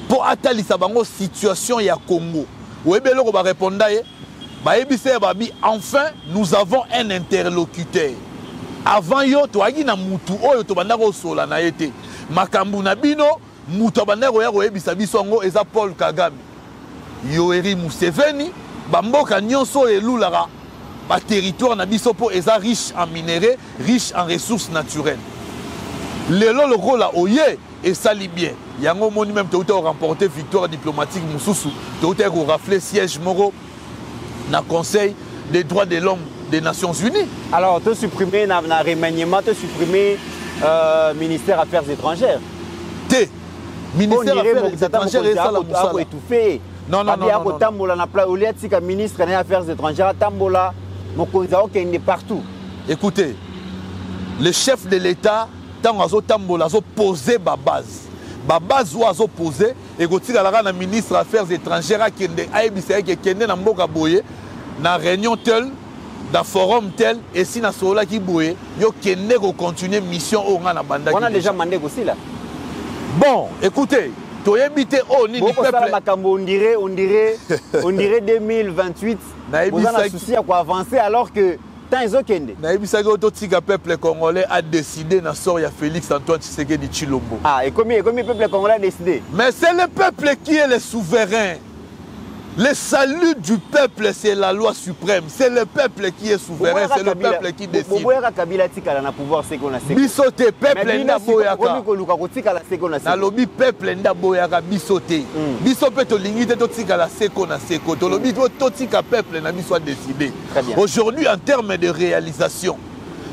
pour atalisa bango situation ya Congo oyebeloko bareponda ye babi enfin nous avons un interlocuteur avant yo toagi na mutu oyo tobanda ko sola na yete makambu na bino mutu abanda ko ya koyebisa biso ngo eza Paul Kagame Yoweri Museveni bamboka nyonso elulaka ba territoire na biso po eza riche en minéraux riche en ressources naturelles lelo lokola oye et sali bien yango moni même te remporter victoire diplomatique mususu te ko rafler siège moro na Conseil des droits de l'homme des Nations Unies. Alors, tu as supprimé na remaniement, tu as supprimé ministère Affaires étrangères. Ministère Affaires étrangères et ça la étouffé. Non. Tambola na pla olia tika ministre des Affaires étrangères tambola mokonza okende partout. Écoutez, le chef de l'État tant azo tambola azo poser ba base. Ba base ozo poser et kotika la ministre Affaires étrangères akende ayebisa ke kende na mboka boye na réunion tel dans forum tel et si na sola ki boye yo kende ko continuer mission o nga na banda. On a déjà mandé aussi là. Bon, écoutez, to yebite o ni peuple makambo on dirait 2028. Vous avez un souci à quoi avancer alors que tant ils ont kende. Na yebisa ke ototika peuple congolais a décidé na sort ya Félix Antoine Tshisekedi Tshilombo. Ah, et combien le peuple congolais a décidé? Mais c'est le peuple qui est le souverain. Le salut du peuple, c'est la loi suprême. C'est le peuple qui est souverain, c'est le peuple qui décide. Bisote, peuple nda boyaka. Na lobi peuple nda boyaka bisote. Bisote to lingite to tika la seko na seko. To lobi to tika peuple na biso décidé. Aujourd'hui, en termes de réalisation,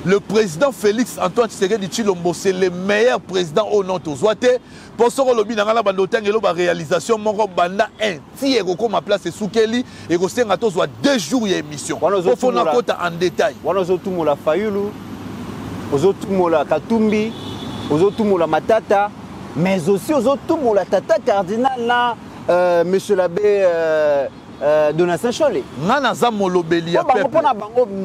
le président Félix Antoine Tshisekedi Tshilombo, c'est le meilleur président au nom de Zouate. Pour ce que la réalisation, mon banda un si et ma place est soukeli et que c'est 2 jours d'émission. Il faut en détail. Ozotumola Fayulu, Ozotumola Katumbi, Ozotumola Matata, mais aussi Ozotumola Tata Cardinal, monsieur l'abbé Donatien Cholé. Nanaza molobeli ya peuple.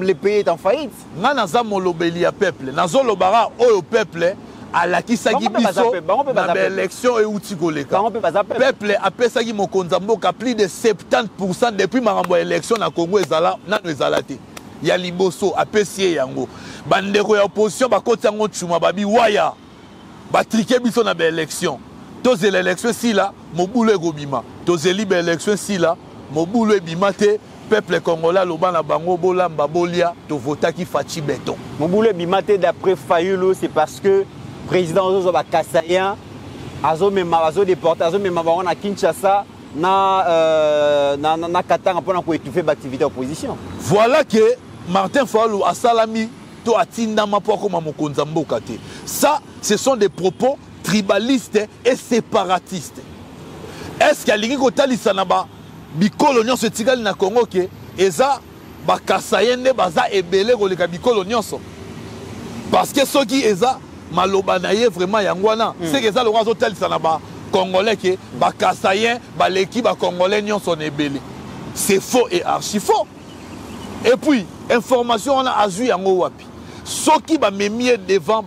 Le pays est en faillite. Nanaza molobeli ya peuple. Nazolo bara oyo peuple ala kisaki biso na élection et outi koleka. Peuple apesaki mokonza mboka plus de 70% depuis marambo élection na Congo ezala nanu ezala te. Ya liboso apesi yango. Bandeko ya opposition bakoti yango tshuma babi waya. Batrike biso na élection. Toze l'élection si là mobulu egobima. Toze libe élection si là mobulu ebimate peuple congolais lobana bango bolamba bolia to vota ki Fachi Beton. Mobulu ebimate d'après Fayulu c'est parce que président Ozo Bakasayan azo déporté azo mema bango na Kinshasa na Katanga pour ko étouffer l'activité opposition. Voilà que Martin Fayulu a salami to atinda mapo ko mokonza mboka te. Ça ce sont des propos tribalistes et séparatistes. Est-ce qu'il y a kotalisa na ba bikolo nyonso tikali na Congo ke eza bakasayende baza ebele koleka bikolo nyonso parce que soki eza maloba na ye vraiment yangwana c'est que eza lo razo talisa na ba congolais ke bakasayen baleki ba congolais nyonso na ebele c'est faux et archi faux Et puis, information, on a azui en wapi. Ce qui va me mis devant,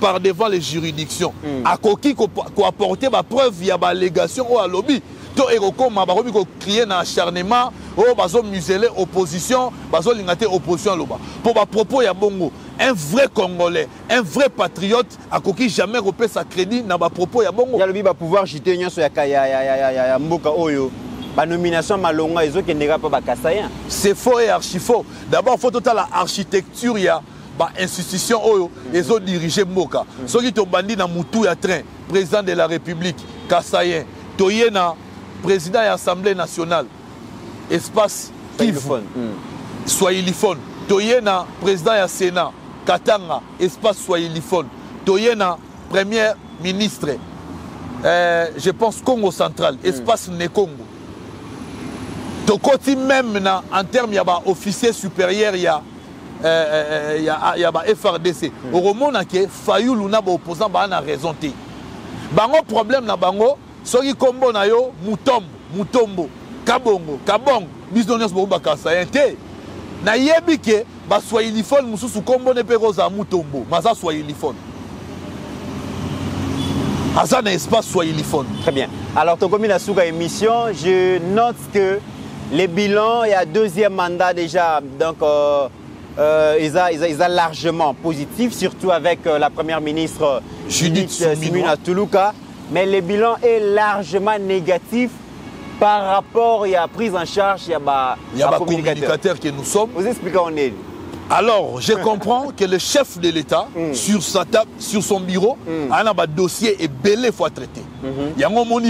par devant les juridictions. À qui apporter ma preuve via ma allégation ou à lobby. To eroko ma barobi ko crier na acharnement o bazo museler opposition, bazo lingate opposition loba. Pour ma propos ya bongo, un vrai Congolais, un vrai patriote à qui jamais repère sa crédit na ba propos ya bongo. Ya lobby va pouvoir jeter nyanso ya mboka oyo. La nomination malonga ezo kendeka pa bakasayen. C'est faux et archi faux. D'abord faut total l'architecture ya ba institution oyo ezo diriger mboka. Soki to bandi na mutu ya train, président de la République, kasayen, toyena président de l'Assemblée nationale, espace Kivu, Swahiliphone, toyena président du Sénat, Katanga, espace Swahiliphone, toyena premier ministre, je pense Congo central, espace Nekongo. Tokoti même en termes de officier supérieur, il y a FRDC. Au moment où Fayoulou n'a pas opposant, il a raison. Bango problème na bango. Soki kombo na yo mutombo kabongo business bo bakasa ente na yebi ke ba Swahiliphone mususu kombo ne peroza mutombo maza Swahiliphone asa na espace Swahiliphone. Très bien. Alors ton commis la souga émission, je note que les bilans il y a deuxième mandat déjà donc ils ont largement positif, surtout avec la première ministre Judith Suminwa Tuluka. Mais le bilan est largement négatif par rapport à la prise en charge de la communicateur que nous sommes. Vous expliquez où on est. Alors, je comprends que le chef de l'État, sur sa table, sur son bureau, a un dossier et belé faut traiter.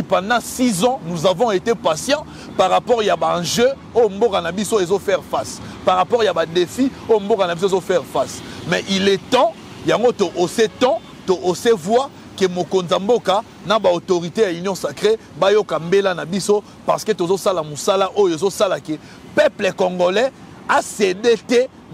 Pendant 6 ans, nous avons été patients par rapport à un enjeu au Mboganabiso ils ont faire face. Par rapport à un défi au Mboganabiso ils ont faire face. Mais il est temps, il y a un temps, de voix que Mokonzamboka na ba autorité à l'Union sacrée bayo kambela na biso parce que tozo sala musala oyo sala ke peuple congolais a cédé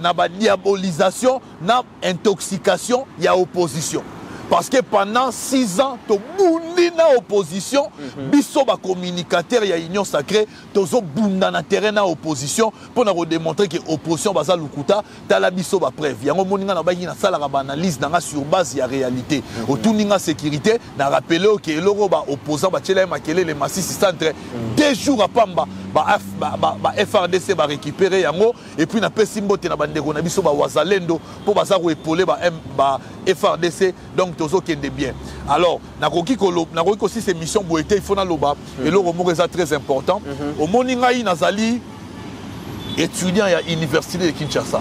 na ba diabolisation na intoxication ya opposition parce que pendant 6 ans to bundi na opposition biso ba communicateur ya Union sacrée tozo bunda na terrain na opposition pour na démontrer que opposition baza lukuta tala biso ba preuve yango moninga na ba na sala ba analyse na sur base ya réalité otuninga sécurité na rappeler que eloko ba opposant ba tshela makele le Masisi centre 2 jours à pamba ba FRDC ba récupérer yango et puis na pesimbote na bandeko na biso ba wazalendo pour baza ko épauler ba FRDC donc tozo kende bien. Alors nakoki aussi ces missions boité il faut na loba et le mot est très important. Au moninga nazali étudiant à l'université de Kinshasa.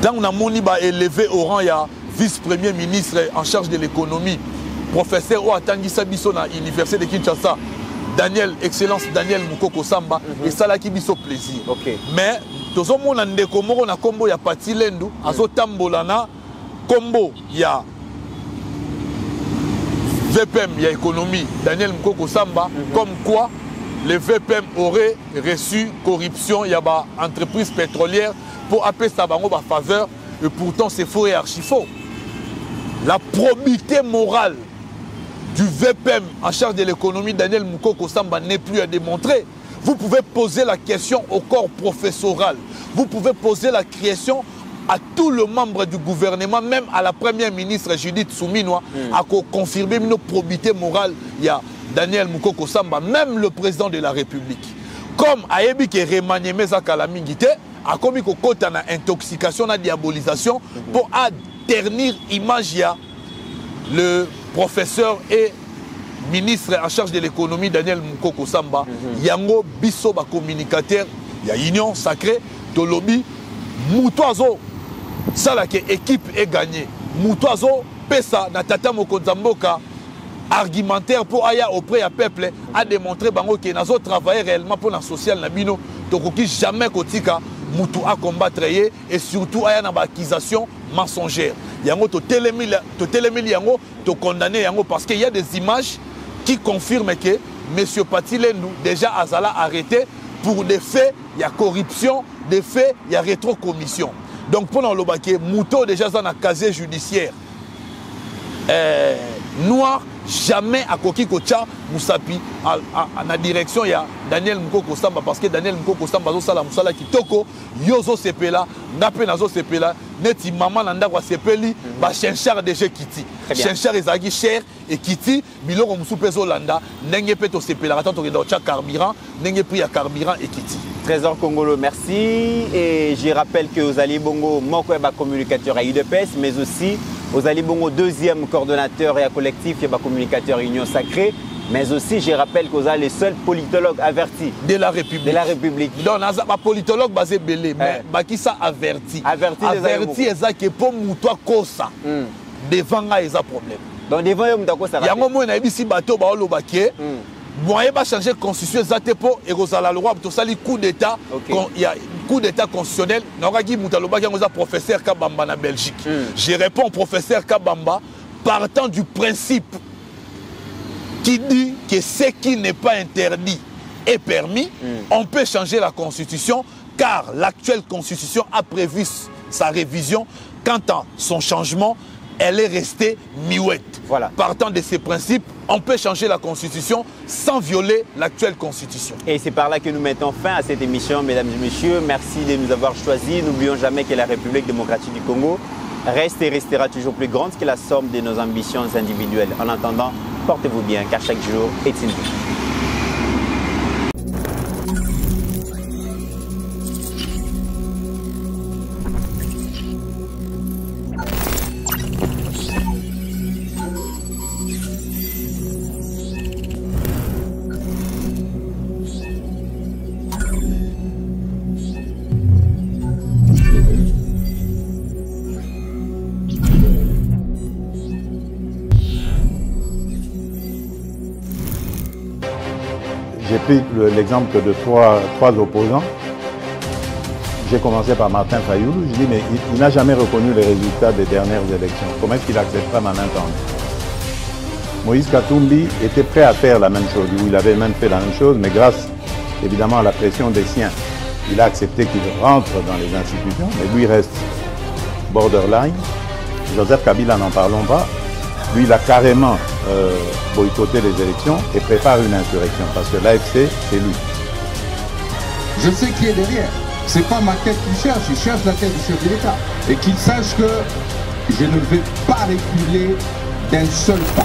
Tant on a moni ba élevé au rang ya vice-premier ministre en charge de l'économie, professeur ou atangisa biso na l'université de Kinshasa. Daniel, excellence Daniel Mukoko Samba, et ça là qui biso plaisir. Mais tozo mona ndeko moko na kombo ya Pati Lendu, azo tambolana kombo ya VPM, il y a économie, Daniel Mukoko Samba, comme quoi le VPM aurait reçu corruption, il y a une entreprise pétrolière pour appeler ça en faveur, et pourtant c'est faux et archi faux. La probité morale du VPM en charge de l'économie, Daniel Mukoko Samba, n'est plus à démontrer. Vous pouvez poser la question au corps professoral, vous pouvez poser la question à tous les membres du gouvernement, même à la première ministre Judith Suminwa, à confirmer nos probités morales. Il y a Daniel Mukoko Samba, même le président de la République. Comme Ayebi qui remanie Meza Kalamingite, a commis côté na intoxication, na diabolisation, pour ternir image ya le professeur et ministre en charge de l'économie Daniel Mukoko Samba. Yango biso ba communicateur, il y a Union sacrée, Tolobi, Moutoazo. Ça là que l'équipe est gagnée. Moutoazo, Pesa, Natata Mokonzamboka, argumentaire pour aya auprès du peuple, a démontré que nous avons travaillé réellement pour la sociale Nabino. Donc, jamais Kotika, Moutou a combattre et surtout aya na accusation mensongère. Yango to telemili yango to condamner yango parce qu'il y a des images qui confirment que monsieur Pati Lendu déjà azala arrêté pour des faits, il y a corruption, des faits, il y a rétrocommission. Donc pour nous, Mouto déjà dans un casier judiciaire noir jamais akoki kotia Moussapi à la direction il y a Daniel Mukoko Samba parce que Daniel Mukoko Samba zo sala musala kitoko yozo sepela ngape nazo sepela neti maman nanda kwa sepeli ba chenchar déjà kiti chenchar ezaki cher et kiti biloko musupe zo landa ndenge peto sepela attends to cha carburant ndenge prix ya carburant et kiti. Trésor Congolo, merci. Et je rappelle que aux Ali Bongo, Moko est communicateur à UDPS, mais aussi aux Ali Bongo, deuxième coordonnateur et à collectif et communicateur Union Sacrée. Mais aussi, je rappelle qu'aux Ali, les seuls politologues avertis de la République. De la République. Donc, un politologue basé belé, mais qui ça averti. Averti, c'est que pour toi, cosa devant là, il y a problème. Donc, devant là, il y a un moment où il y a un bateau, moyen va changer constitution zatepo et la loi tout ça les coup d'état il y a coup d'état constitutionnel n'aura-t-il Moutaloba qui est professeur Kabamba en Belgique. Je réponds au professeur Kabamba partant du principe qui dit que ce qui n'est pas interdit est permis. On peut changer la constitution car l'actuelle constitution a prévu sa révision. Quant à son changement, elle est restée muette. Voilà. Partant de ces principes, on peut changer la constitution sans violer l'actuelle constitution. Et c'est par là que nous mettons fin à cette émission, mesdames et messieurs. Merci de nous avoir choisis. N'oublions jamais que la République démocratique du Congo reste et restera toujours plus grande que la somme de nos ambitions individuelles. En attendant, portez-vous bien, car chaque jour est une vie. J'ai pris l'exemple de trois opposants. J'ai commencé par Martin Fayoulou. Je dis, mais il n'a jamais reconnu les résultats des dernières élections. Comment est-ce qu'il acceptera ma main tendue? Moïse Katumbi était prêt à faire la même chose. Il avait même fait la même chose, mais grâce évidemment à la pression des siens, il a accepté qu'il rentre dans les institutions, mais lui reste borderline. Joseph Kabila, n'en parlons pas. Lui, il a carrément boycotté les élections et prépare une insurrection parce que l'AFC, c'est lui. Je sais qui est derrière. C'est pas ma tête qu'il cherche, il cherche la tête du chef de l'État. Et qu'il sache que je ne vais pas reculer d'un seul pas.